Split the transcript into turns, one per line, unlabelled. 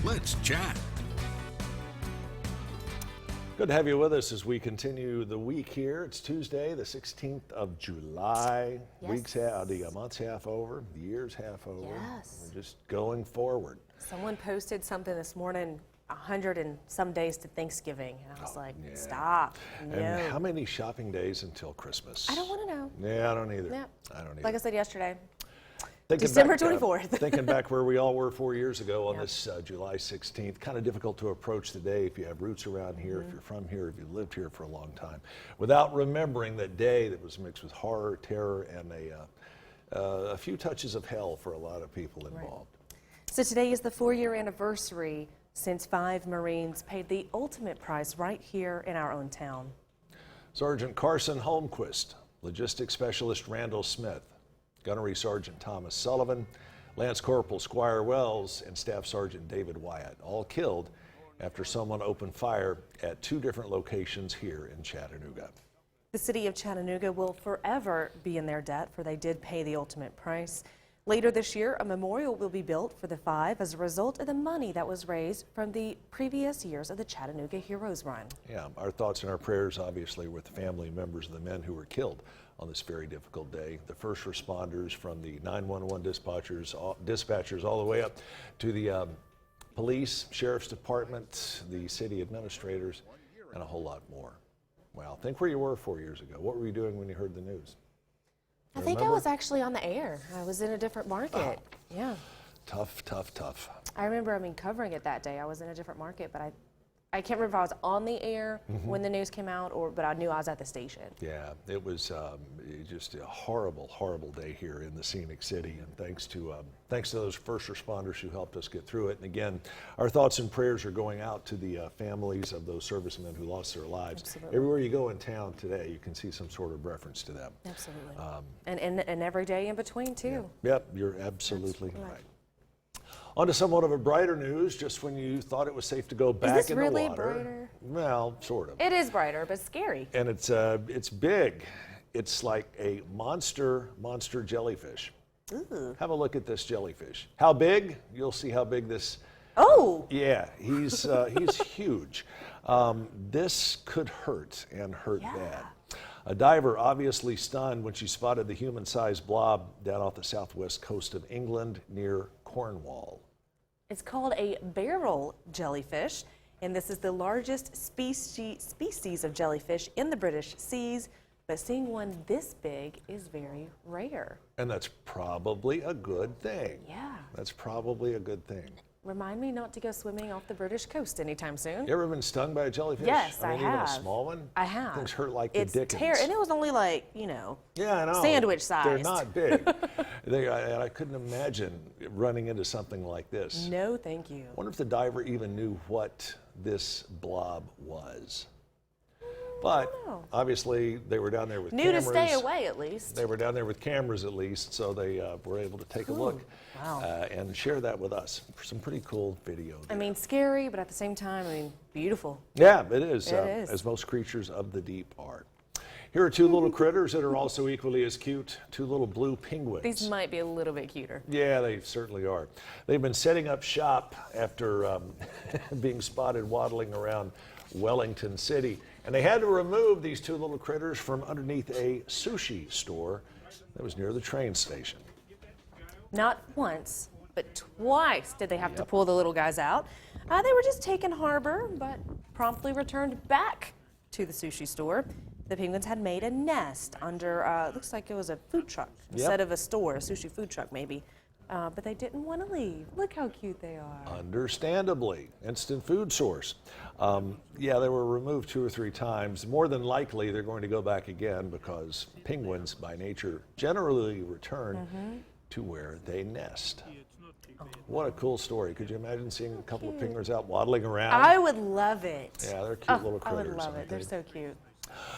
Let's chat.
Good to have you with us as we continue the week here. It's Tuesday, the 16th of July.
Yes.
The month's half over, the year's half over.
Yes.
We're just going forward.
Someone posted something this morning, 100 and some days to Thanksgiving, and I was like,
yeah.
stop, no.
And how many shopping days until Christmas?
I don't want to know.
Yeah, I don't either.
Yeah.
I don't either.
Like I said yesterday,
Thinking
December
back,
24th.
Thinking back where we all were 4 years ago on
Yep.
this July 16th, kind of difficult to approach today if you have roots around here, if you're from here, if you lived here for a long time, without remembering that day that was mixed with horror, terror, and a few touches of hell for a lot of people involved.
So today is the 4-year anniversary since 5 Marines paid the ultimate price right here in our own town.
Sergeant Carson Holmquist, Logistics Specialist Randall Smith, Gunnery Sergeant Thomas Sullivan, Lance Corporal Squire Wells, and Staff Sergeant David Wyatt, all killed after someone opened fire at 2 different locations here in Chattanooga.
The city of Chattanooga will forever be in their debt, for they did pay the ultimate price. Later this year, a memorial will be built for the 5 as a result of the money that was raised from the previous years of the Chattanooga Heroes Run.
Yeah, our thoughts and our prayers, obviously, with the family members of the men who were killed on this very difficult day. The first responders, from the 911 dispatchers all the way up to the police, sheriff's department, the city administrators, and a whole lot more. Wow, think where you were 4 years ago. What were you doing when you heard the news?
I think I was actually on the air. I was in a different market. Yeah.
Tough, tough, tough.
I remember, covering it that day. I was in a different market, but I can't remember if I was on the air when the news came out, but I knew I was at the station.
Yeah, it was just a horrible, horrible day here in the scenic city, and thanks to those first responders who helped us get through it. And again, our thoughts and prayers are going out to the families of those servicemen who lost their lives.
Absolutely.
Everywhere you go in town today, you can see some sort of reference to them.
Absolutely. And every day in between, too.
Yep, you're absolutely right. On to somewhat of a brighter news, just when you thought it was safe to go back in the water.
Is this really brighter?
Well, sort of.
It is brighter, but scary.
And it's big. It's like a monster jellyfish.
Ooh.
Have a look at this jellyfish. How big? You'll see how big this.
Oh!
Yeah, he's huge. This could hurt, and hurt bad. A diver obviously stunned when she spotted the human-sized blob down off the southwest coast of England near Cornwall.
It's called a barrel jellyfish, and this is the largest species of jellyfish in the British seas, but seeing one this big is very rare.
And that's probably a good thing.
Yeah.
That's probably a good thing.
Remind me not to go swimming off the British coast anytime soon.
You ever been stung by a jellyfish?
Yes, I
Even
have.
a small one?
I have.
Things hurt like the dickens.
And it was only like,
Yeah, I know.
sandwich sized.
They're not big. I couldn't imagine running into something like this.
No, thank you.
I wonder if the diver even knew what this blob was. But obviously they were down there with
Knew
cameras.
to stay away at least.
They were down there with cameras at least, so they were able to take a look and share that with us. Some pretty cool video there.
Scary, but at the same time, beautiful.
Yeah, it is.
It is.
As most creatures of the deep are. Here are 2 little critters that are also equally as cute, 2 little blue penguins.
These might be a little bit cuter.
Yeah, they certainly are. They've been setting up shop after being spotted waddling around Wellington City. And they had to remove these 2 little critters from underneath a sushi store that was near the train station.
Not once, but twice did they have to pull the little guys out. They were just taken harbor, but promptly returned back to the sushi store. The penguins had made a nest under, looks like it was a food truck instead of a store, a sushi food truck maybe. But they didn't want to leave. Look how cute they are.
Understandably, instant food source. Yeah, they were removed 2 or 3 times. More than likely, they're going to go back again because penguins, by nature, generally return to where they nest. What a cool story. Could you imagine seeing a couple of penguins out waddling around?
I would love it.
Yeah, they're cute little critters.
I would love it. They're so cute.